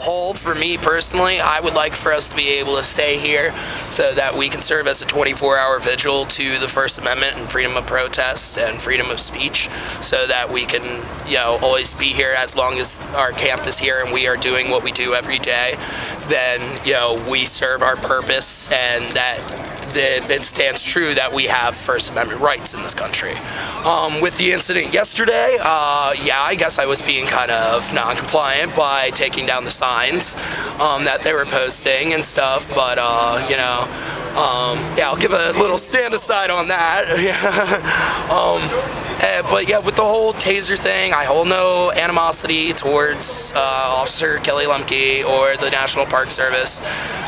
whole, for me personally, I would like for us to be able to stay here so that we can serve as a 24-hour vigil to the First Amendment and freedom of protest and freedom of speech, so that we can, you know, always be here as long as our camp is here and we are doing what we do every day. Then, you know, we serve our purpose, and that it stands true that we have First Amendment rights in this country. With the incident yesterday, yeah, I guess I was being kind of non-compliant by taking down the signs that they were posting and stuff, but you know, yeah, I'll give a little stand aside on that. But yeah, with the whole taser thing, I hold no animosity towards Officer Kelly Lemke or the National Park Service.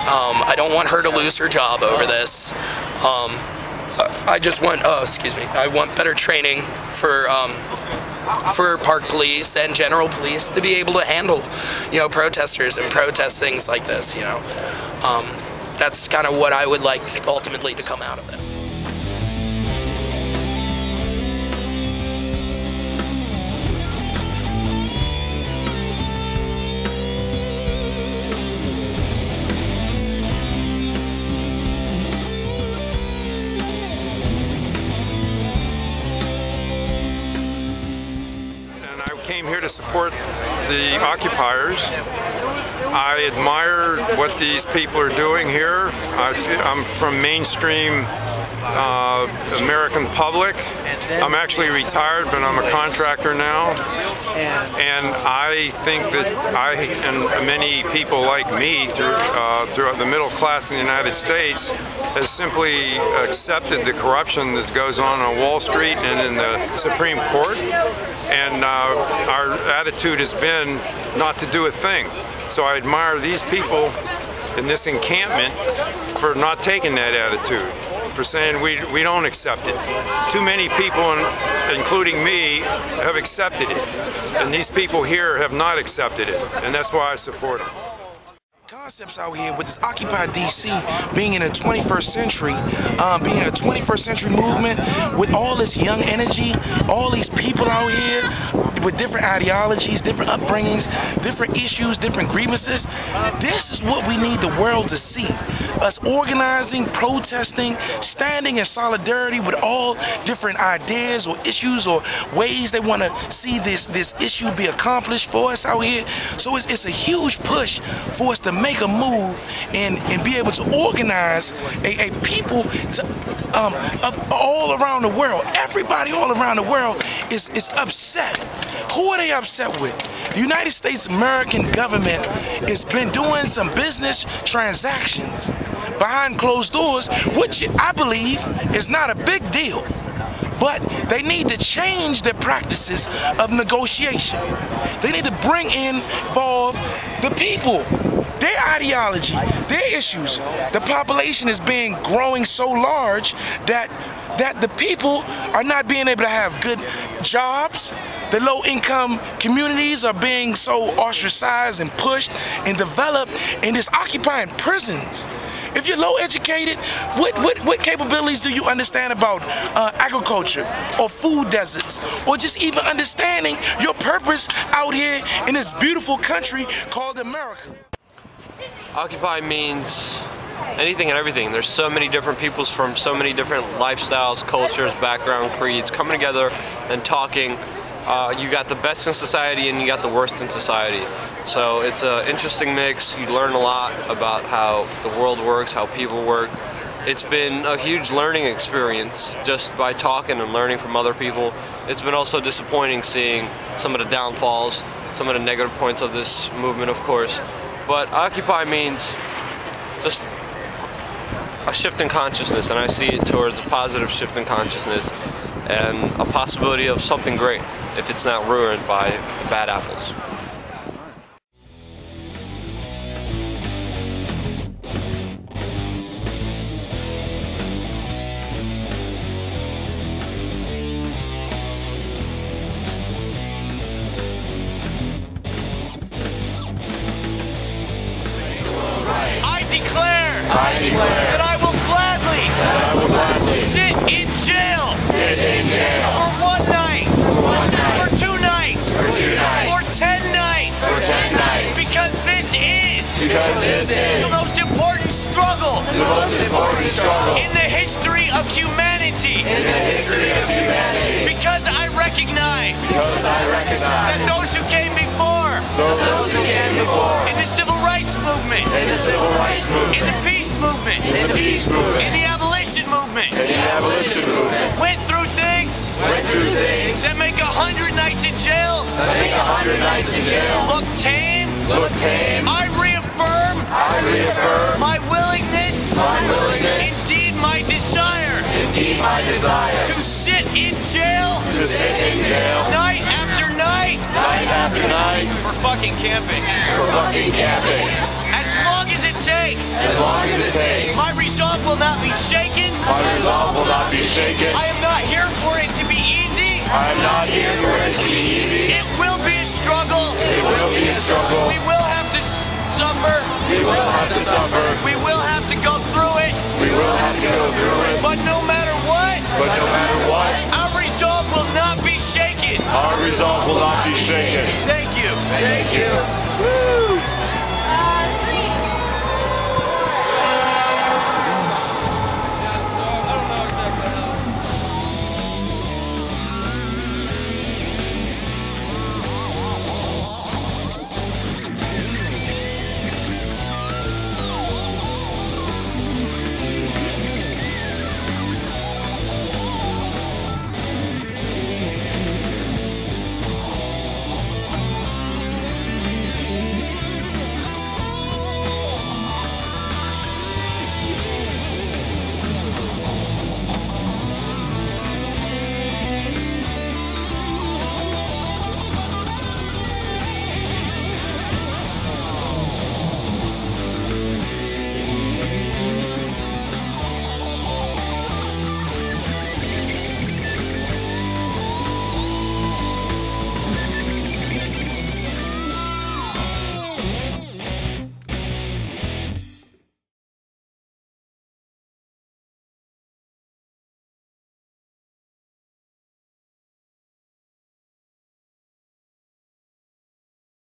I don't want her to lose her job over this. I just want, excuse me, I want better training for park police and general police to be able to handle, you know, protesters and protest things like this, you know. That's kind of what I would like ultimately to come out of this. Came here to support the occupiers. I admire what these people are doing here. I'm from mainstream American public. I'm actually retired, but I'm a contractor now. And I think that I and many people like me throughout the middle class in the United States has simply accepted the corruption that goes on Wall Street and in the Supreme Court. And our attitude has been not to do a thing. So I admire these people in this encampment for not taking that attitude, for saying we don't accept it. Too many people, including me, have accepted it. And these people here have not accepted it. And that's why I support them. Concepts out here with this Occupy DC being in the 21st century, being a 21st century movement with all this young energy, all these people out here with different ideologies, different upbringings, different issues, different grievances. This is what we need the world to see. Us organizing, protesting, standing in solidarity with all different ideas or issues or ways they want to see this issue be accomplished for us out here. So it's a huge push for us to make a move and be able to organize a people to, of all around the world. Everybody all around the world is upset. Who are they upset with? The United States American government has been doing some business transactions behind closed doors, which I believe is not a big deal. But they need to change their practices of negotiation. They need to involve the people, their ideology, their issues. The population is growing so large that the people are not being able to have good jobs. The low-income communities are being so ostracized and pushed and developed in this occupying prisons. If you're low educated, what capabilities do you understand about agriculture or food deserts, or just even understanding your purpose out here in this beautiful country called America? Occupy means anything and everything. There's so many different peoples from so many different lifestyles, cultures, background, creeds coming together and talking. You got the best in society and you got the worst in society. So it's an interesting mix. You learn a lot about how the world works, how people work. It's been a huge learning experience just by talking and learning from other people. It's been also disappointing seeing some of the downfalls, some of the negative points of this movement, of course. But Occupy means just a shift in consciousness, and I see it towards a positive shift in consciousness and a possibility of something great if it's not ruined by the bad apples. I declare that I will gladly sit in jail for 1 night, for 2 nights, for 10 nights, because this is The most important struggle. In the history of humanity. In the history of humanity. Because I recognize. Because I recognize. That those who came before. Those who came before. In the civil rights movement. In the civil rights movement. In the peace movement. In the peace movement. In the abolition movement. In the abolition movement. Went through things. Went through things. That make 100 nights in jail. That make 100 nights in jail. Look tame. Look tame. I reaffirm. I reaffirm. My willingness. My willingness. Indeed my desire. Indeed my desire. To sit in jail. To sit in jail. Night after night. Night after night. For fucking camping. For fucking camping. As long as it takes. As long as it takes. My resolve will not be shaken. My resolve will not be shaken. I am not here for it to be easy. I am not here for it to be easy. It will be a struggle. It will be a struggle. We will have to suffer. We will have to suffer.